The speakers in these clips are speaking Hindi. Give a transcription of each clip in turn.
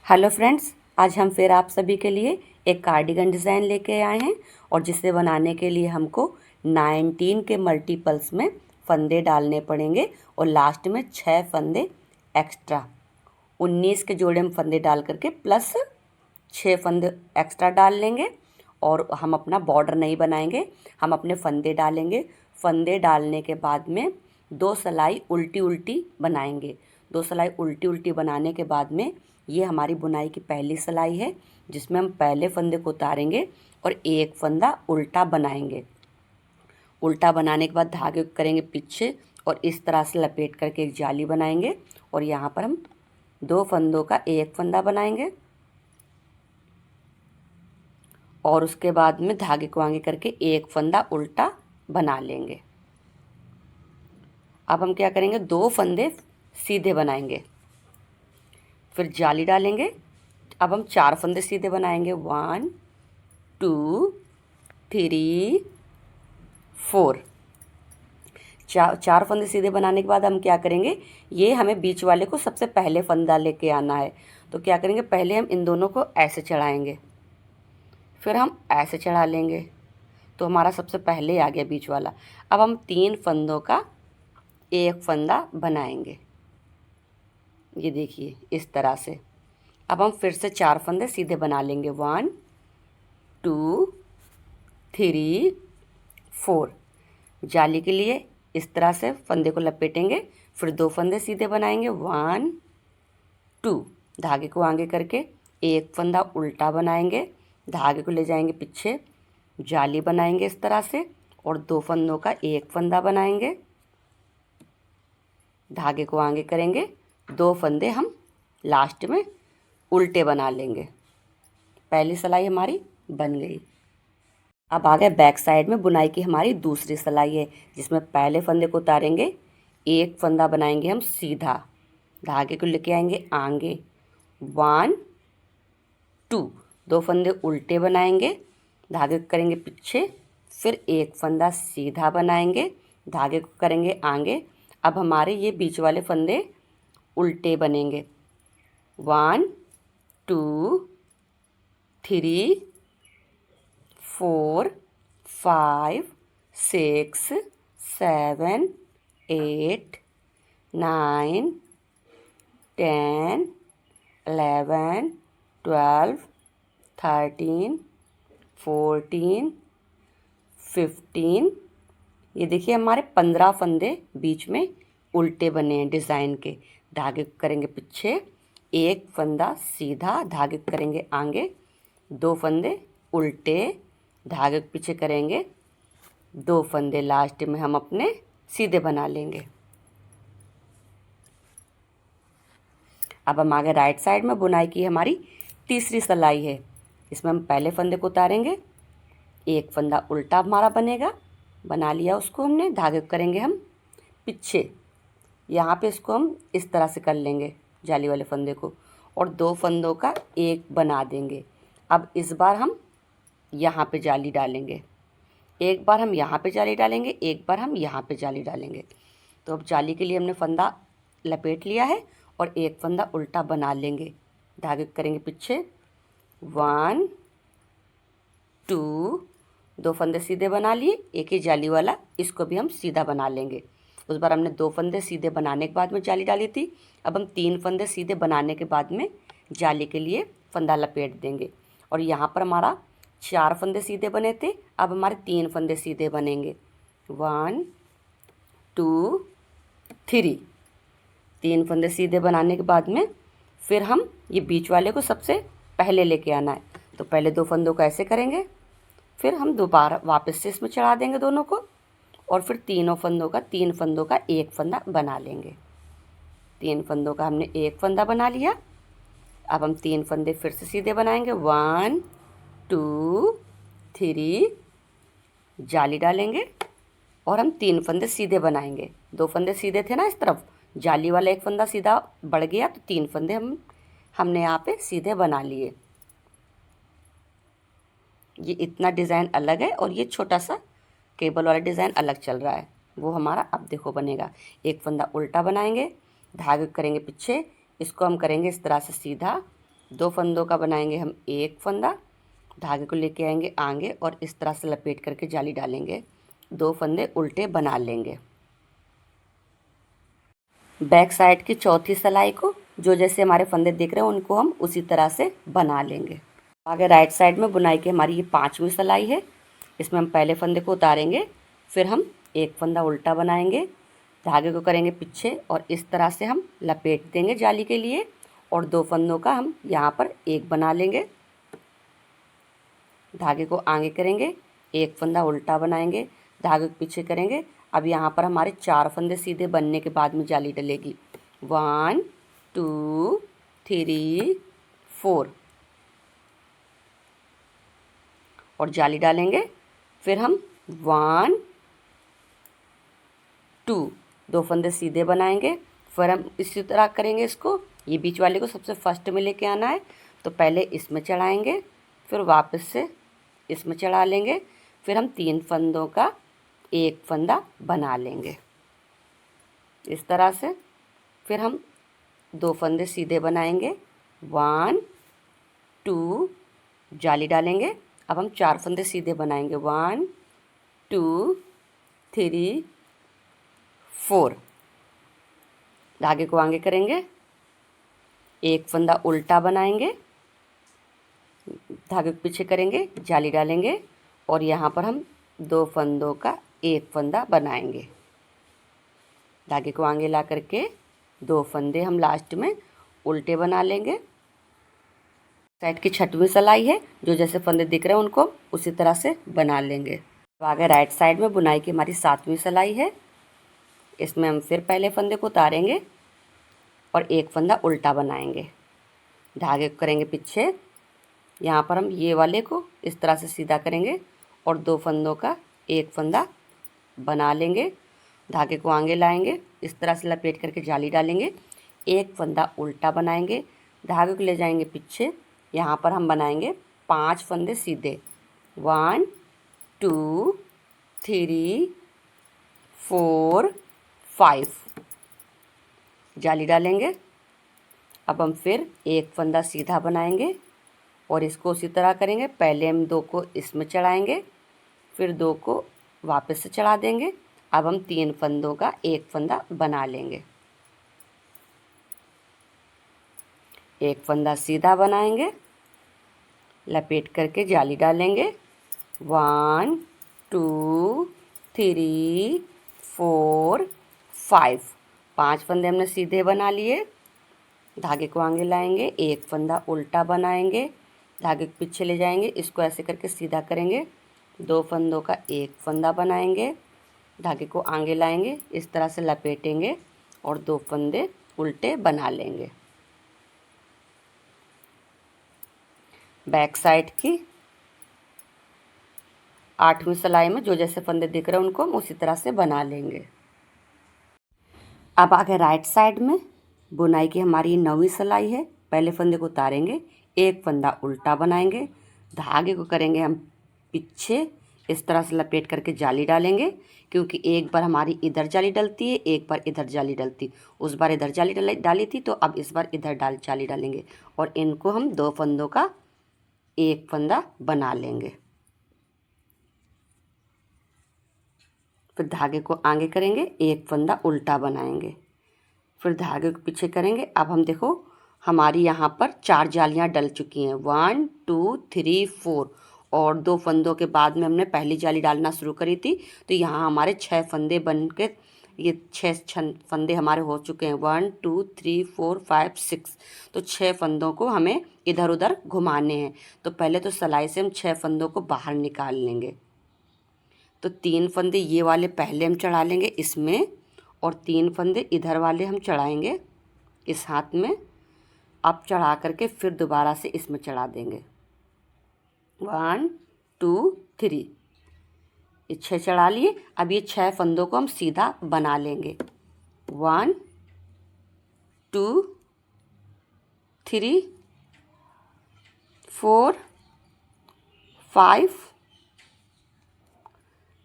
हेलो फ्रेंड्स, आज हम फिर आप सभी के लिए एक कार्डिगन डिज़ाइन लेके आए हैं और जिसे बनाने के लिए हमको 19 के मल्टीपल्स में फंदे डालने पड़ेंगे और लास्ट में 6 फंदे एक्स्ट्रा। 19 के जोड़े में फंदे डाल करके प्लस 6 फंदे एक्स्ट्रा डाल लेंगे और हम अपना बॉर्डर नहीं बनाएंगे, हम अपने फंदे डालेंगे। फंदे डालने के बाद में 2 सिलाई उल्टी उल्टी बनाएंगे। 2 सिलाई उल्टी उल्टी बनाने के बाद में ये हमारी बुनाई की पहली सिलाई है जिसमें हम पहले फंदे को उतारेंगे और एक फंदा उल्टा बनाएंगे। उल्टा बनाने के बाद धागे को करेंगे पीछे और इस तरह से लपेट करके एक जाली बनाएंगे और यहाँ पर हम 2 फंदों का एक फंदा बनाएंगे और उसके बाद में धागे को आगे करके एक फंदा उल्टा बना लेंगे। अब हम क्या करेंगे, 2 फंदे सीधे बनाएंगे, फिर जाली डालेंगे। अब हम 4 फंदे सीधे बनाएंगे, 1 2 3 4। चार फंदे सीधे बनाने के बाद हम क्या करेंगे, ये हमें बीच वाले को सबसे पहले फंदा लेके आना है। तो क्या करेंगे, पहले हम इन दोनों को ऐसे चढ़ाएंगे, फिर हम ऐसे चढ़ा लेंगे, तो हमारा सबसे पहले आ गया बीच वाला। अब हम 3 फंदों का एक फंदा बनाएंगे, ये देखिए इस तरह से। अब हम फिर से 4 फंदे सीधे बना लेंगे, 1 2 3 4। जाली के लिए इस तरह से फंदे को लपेटेंगे, फिर 2 फंदे सीधे बनाएंगे, 1 2। धागे को आगे करके एक फंदा उल्टा बनाएंगे, धागे को ले जाएंगे पीछे, जाली बनाएंगे इस तरह से और 2 फंदों का एक फंदा बनाएंगे। धागे को आगे करेंगे, 2 फंदे हम लास्ट में उल्टे बना लेंगे। पहली सिलाई हमारी बन गई। अब आ गए बैक साइड में बुनाई की हमारी दूसरी सिलाई है जिसमें पहले फंदे को उतारेंगे, एक फंदा बनाएंगे हम सीधा, धागे को लेके आएंगे आगे, 1 2। 2 फंदे उल्टे बनाएंगे, धागे को करेंगे पीछे, फिर एक फंदा सीधा बनाएंगे, धागे को करेंगे आगे। अब हमारे ये बीच वाले फंदे उल्टे बनेंगे, 1 2 3 4 5 6 7 8 9 10 11 12 13 14 15। ये देखिए हमारे 15 फंदे बीच में उल्टे बने हैं डिज़ाइन के। धागे को करेंगे पीछे, एक फंदा सीधा, धागे को करेंगे आगे, 2 फंदे उल्टे, धागे को पीछे करेंगे, 2 फंदे लास्ट में हम अपने सीधे बना लेंगे। अब हम आगे राइट साइड में बुनाई की हमारी तीसरी सिलाई है। इसमें हम पहले फंदे को उतारेंगे, एक फंदा उल्टा हमारा बनेगा, बना लिया उसको हमने। धागे को करेंगे हम पीछे, यहाँ पे इसको हम इस तरह से कर लेंगे जाली वाले फंदे को और 2 फंदों का एक बना देंगे। अब इस बार हम यहाँ पे जाली डालेंगे, एक बार हम यहाँ पे जाली डालेंगे, एक बार हम यहाँ पे जाली डालेंगे। तो अब जाली के लिए हमने फंदा लपेट लिया है और एक फंदा उल्टा बना लेंगे, धागे को करेंगे पीछे, 1 2। 2 फंदे सीधे बना लिए, एक ही जाली वाला, इसको भी हम सीधा बना लेंगे। उस बार हमने 2 फंदे सीधे बनाने के बाद में जाली डाली थी, अब हम 3 फंदे सीधे बनाने के बाद में जाली के लिए फंदा लपेट देंगे और यहाँ पर हमारा 4 फंदे सीधे बने थे, अब हमारे 3 फंदे सीधे बनेंगे, 1 2 3। 3 फंदे सीधे बनाने के बाद में फिर हम ये बीच वाले को सबसे पहले लेके आना है। तो पहले 2 फंदों को ऐसे करेंगे, फिर हम दोबारा वापस से इसमें चढ़ा देंगे दोनों को और फिर 3 फंदों का एक फंदा बना लेंगे। 3 फंदों का हमने एक फंदा बना लिया। अब हम 3 फंदे फिर से सीधे बनाएंगे, 1 2 3, जाली डालेंगे और हम 3 फंदे सीधे बनाएंगे। 2 फंदे सीधे थे ना इस तरफ, जाली वाला एक फंदा सीधा बढ़ गया तो 3 फंदे हमने यहाँ पे सीधे बना लिए। ये इतना डिज़ाइन अलग है और ये छोटा सा केबल वाला डिज़ाइन अलग चल रहा है, वो हमारा अब देखो बनेगा। एक फंदा उल्टा बनाएंगे, धागे करेंगे पीछे, इसको हम करेंगे इस तरह से सीधा 2 फंदों का बनाएंगे हम एक फंदा, धागे को लेके आएंगे आगे और इस तरह से लपेट करके जाली डालेंगे, 2 फंदे उल्टे बना लेंगे। बैक साइड की चौथी सिलाई को जो जैसे हमारे फंदे दिख रहे हैं उनको हम उसी तरह से बना लेंगे। आगे राइट साइड में बुनाई की हमारी ये 5वीं सिलाई है। इसमें हम पहले फंदे को उतारेंगे, फिर हम एक फंदा उल्टा बनाएंगे, धागे को करेंगे पीछे और इस तरह से हम लपेट देंगे जाली के लिए और 2 फंदों का हम यहाँ पर एक बना लेंगे। धागे को आगे करेंगे, एक फंदा उल्टा बनाएंगे, धागे को पीछे करेंगे। अब यहाँ पर हमारे 4 फंदे सीधे बनने के बाद में जाली डलेगी। 1 2 3 4 और जाली डालेंगे। फिर हम 1 2 2 फंदे सीधे बनाएंगे। फिर हम इसी तरह करेंगे इसको। ये बीच वाले को सबसे फर्स्ट में लेके आना है, तो पहले इसमें चढ़ाएंगे, फिर वापस से इसमें चढ़ा लेंगे। फिर हम 3 फंदों का एक फंदा बना लेंगे इस तरह से। फिर हम 2 फंदे सीधे बनाएंगे, 1 2 जाली डालेंगे। अब हम 4 फंदे सीधे बनाएंगे, 1 2 3 4। धागे को आगे करेंगे, एक फंदा उल्टा बनाएंगे, धागे को पीछे करेंगे, जाली डालेंगे और यहाँ पर हम 2 फंदों का एक फंदा बनाएंगे। धागे को आगे ला करके 2 फंदे हम लास्ट में उल्टे बना लेंगे। साइड की 6वीं सिलाई है, जो जैसे फंदे दिख रहे हैं उनको उसी तरह से बना लेंगे। अब आगे राइट साइड में बुनाई की हमारी 7वीं सिलाई है। इसमें हम फिर पहले फंदे को उतारेंगे और एक फंदा उल्टा बनाएंगे, धागे को करेंगे पीछे। यहाँ पर हम ये वाले को इस तरह से सीधा करेंगे और 2 फंदों का एक फंदा बना लेंगे। धागे को आगे लाएंगे, इस तरह से लपेट करके जाली डालेंगे, एक फंदा उल्टा बनाएंगे, धागे को ले जाएंगे पीछे। यहाँ पर हम बनाएंगे 5 फंदे सीधे, 1 2 3 4 5 जाली डालेंगे। अब हम फिर एक फंदा सीधा बनाएंगे और इसको उसी तरह करेंगे। पहले हम 2 को इसमें चढ़ाएंगे, फिर 2 को वापस से चढ़ा देंगे। अब हम 3 फंदों का एक फंदा बना लेंगे, एक फंदा सीधा बनाएंगे, लपेट करके जाली डालेंगे, 1 2 3 4 5 5 फंदे हमने सीधे बना लिए। धागे को आगे लाएंगे, एक फंदा उल्टा बनाएंगे, धागे को पीछे ले जाएंगे, इसको ऐसे करके सीधा करेंगे, 2 फंदों का एक फंदा बनाएंगे, धागे को आगे लाएंगे, इस तरह से लपेटेंगे और 2 फंदे उल्टे बना लेंगे। बैक साइड की 8वीं सिलाई में जो जैसे फंदे दिख रहे हैं उनको हम उसी तरह से बना लेंगे। अब आगे राइट साइड में बुनाई की हमारी 9वीं सिलाई है। पहले फंदे को उतारेंगे, एक फंदा उल्टा बनाएंगे, धागे को करेंगे हम पीछे, इस तरह से लपेट करके जाली डालेंगे, क्योंकि एक बार हमारी इधर जाली डलती है, एक बार इधर जाली डलती। उस बार इधर जाली डाली थी, तो अब इस बार इधर जाली डालेंगे और इनको हम 2 फंदों का एक फंदा बना लेंगे। फिर धागे को आगे करेंगे, एक फंदा उल्टा बनाएंगे, फिर धागे को पीछे करेंगे। अब हम देखो हमारी यहाँ पर 4 जालियाँ डल चुकी हैं, 1 2 3 4 और 2 फंदों के बाद में हमने पहली जाली डालना शुरू करी थी, तो यहाँ हमारे 6 फंदे बन के ये 6 फंदे हमारे हो चुके हैं, 1 2 3 4 5 6। तो 6 फंदों को हमें इधर उधर घुमाने हैं। तो पहले तो सिलाई से हम 6 फंदों को बाहर निकाल लेंगे। तो 3 फंदे ये वाले पहले हम चढ़ा लेंगे इसमें और 3 फंदे इधर वाले हम चढ़ाएंगे इस हाथ में। अब चढ़ा करके फिर दोबारा से इसमें चढ़ा देंगे, 1 2 3, ये 6 चढ़ा लिए। अब ये 6 फंदों को हम सीधा बना लेंगे, 1 2 3 4 5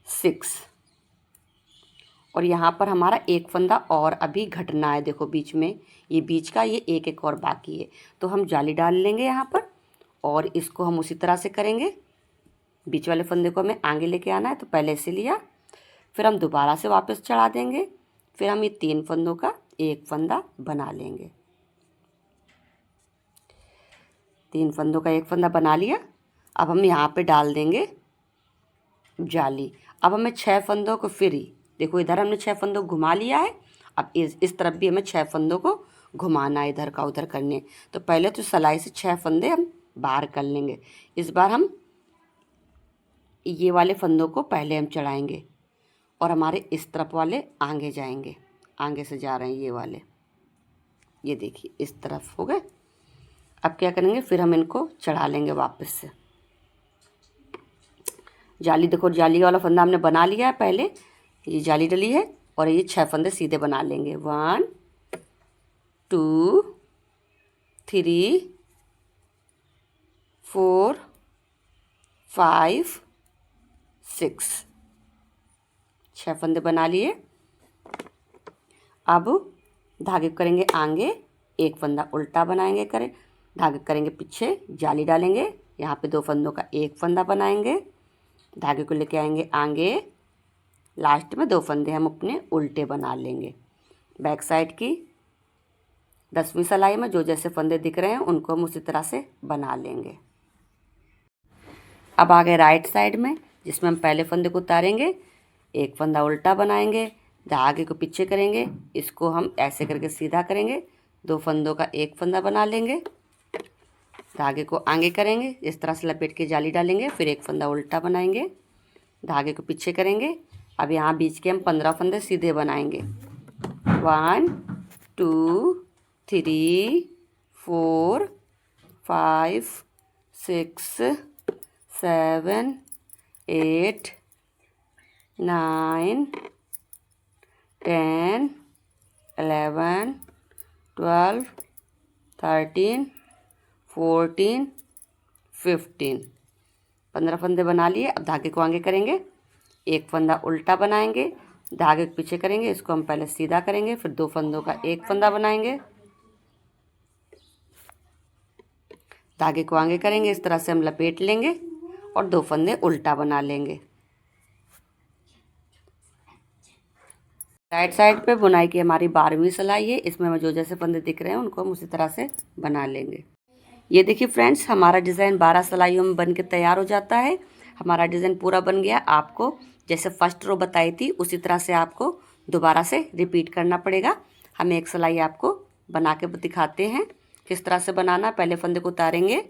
6 और यहाँ पर हमारा एक फंदा और अभी घटना है। देखो बीच में ये बीच का ये एक और बाकी है, तो हम जाली डाल लेंगे यहाँ पर और इसको हम उसी तरह से करेंगे। बीच वाले फंदे को हमें आगे लेके आना है, तो पहले से लिया, फिर हम दोबारा से वापस चढ़ा देंगे, फिर हम ये 3 फंदों का एक फंदा बना लेंगे। 3 फंदों का एक फंदा बना लिया। अब हम यहाँ पे डाल देंगे जाली। अब हमें 6 फंदों को फिर ही देखो, इधर हमने 6 फंदों को घुमा लिया है, अब इस तरफ भी हमें 6 फंदों को घुमाना है, इधर का उधर करने। तो पहले तो सिलाई से 6 फंदे हम बाहर कर लेंगे। इस बार हम ये वाले फंदों को पहले हम चढ़ाएंगे और हमारे इस तरफ वाले आगे जाएंगे, आगे से जा रहे हैं ये वाले, ये देखिए इस तरफ हो गए। अब क्या करेंगे, फिर हम इनको चढ़ा लेंगे वापस से। जाली देखो, जाली वाला फंदा हमने बना लिया है, पहले ये जाली डली है और ये 6 फंदे सीधे बना लेंगे। 1 2 3 4 5 6 6 फंदे बना लिए। अब धागे करेंगे आगे, एक फंदा उल्टा बनाएंगे, करें धागे करेंगे पीछे, जाली डालेंगे, यहाँ पे 2 फंदों का एक फंदा बनाएंगे, धागे को लेके आएंगे आगे, लास्ट में 2 फंदे हम अपने उल्टे बना लेंगे। बैक साइड की 10वीं सिलाई में जो जैसे फंदे दिख रहे हैं उनको हम उसी तरह से बना लेंगे। अब आगे राइट साइड में, जिसमें हम पहले फंदे को उतारेंगे, एक फंदा उल्टा बनाएंगे, धागे को पीछे करेंगे, इसको हम ऐसे करके सीधा करेंगे, 2 फंदों का एक फंदा बना लेंगे, धागे को आगे करेंगे, इस तरह से लपेट के जाली डालेंगे, फिर एक फंदा उल्टा बनाएंगे, धागे को पीछे करेंगे। अब यहाँ बीच के हम 15 फंदे सीधे बनाएंगे। 1 2 3 4 5 6 7 8 9 10 11 12 13 14 15 15 फंदे बना लिए। अब धागे को आगे करेंगे, एक फंदा उल्टा बनाएंगे, धागे को पीछे करेंगे, इसको हम पहले सीधा करेंगे, फिर 2 फंदों का एक फंदा बनाएंगे, धागे को आगे करेंगे, इस तरह से हम लपेट लेंगे और 2 फंदे उल्टा बना लेंगे। राइट साइड पे बुनाई की हमारी 12वीं सिलाई है, इसमें हमें जो जैसे फंदे दिख रहे हैं उनको हम उसी तरह से बना लेंगे। ये देखिए फ्रेंड्स, हमारा डिज़ाइन 12 सिलाइयों में बन के तैयार हो जाता है। हमारा डिज़ाइन पूरा बन गया। आपको जैसे फर्स्ट रो बताई थी उसी तरह से आपको दोबारा से रिपीट करना पड़ेगा। हम एक सिलाई आपको बना के दिखाते हैं किस तरह से बनाना। पहले फंदे को उतारेंगे,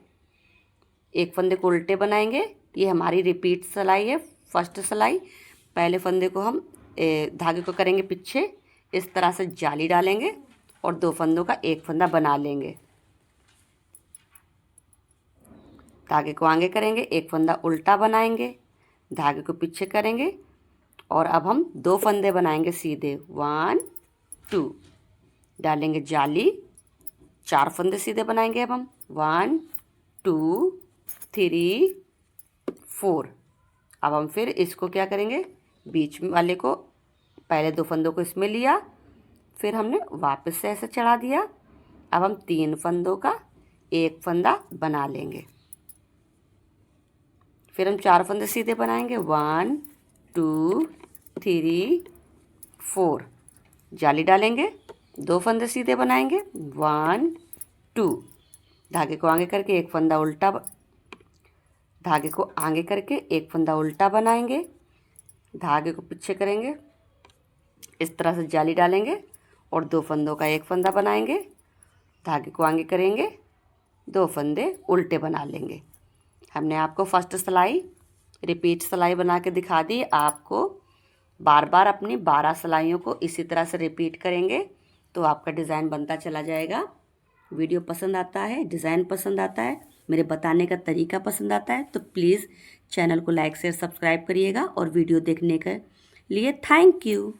एक फंदे को उल्टे बनाएंगे, ये हमारी रिपीट सिलाई है, फर्स्ट सिलाई। पहले फंदे को हम धागे को करेंगे पीछे, इस तरह से जाली डालेंगे और 2 फंदों का एक फंदा बना लेंगे, धागे को आगे करेंगे, एक फंदा उल्टा बनाएंगे, धागे को पीछे करेंगे और अब हम 2 फंदे बनाएंगे सीधे। 1 2 डालेंगे जाली, 4 फंदे सीधे बनाएंगे। अब हम 1 2 3 4। अब हम फिर इसको क्या करेंगे, बीच वाले को पहले 2 फंदों को इसमें लिया, फिर हमने वापस से ऐसे चढ़ा दिया। अब हम 3 फंदों का एक फंदा बना लेंगे, फिर हम 4 फंदे सीधे बनाएंगे। 1 2 3 4 जाली डालेंगे, 2 फंदे सीधे बनाएंगे। 1 2 धागे को आगे करके एक फंदा उल्टा, धागे को आगे करके एक फंदा उल्टा बनाएंगे, धागे को पीछे करेंगे, इस तरह से जाली डालेंगे और 2 फंदों का एक फंदा बनाएंगे, धागे को आगे करेंगे, 2 फंदे उल्टे बना लेंगे। हमने आपको फर्स्ट सिलाई रिपीट सिलाई बना के दिखा दी। आपको बार बार अपनी 12 सिलाइयों को इसी तरह से रिपीट करेंगे तो आपका डिज़ाइन बनता चला जाएगा। वीडियो पसंद आता है, डिज़ाइन पसंद आता है, मेरे बताने का तरीका पसंद आता है तो प्लीज़ चैनल को लाइक शेयर सब्सक्राइब करिएगा और वीडियो देखने के लिए थैंक यू।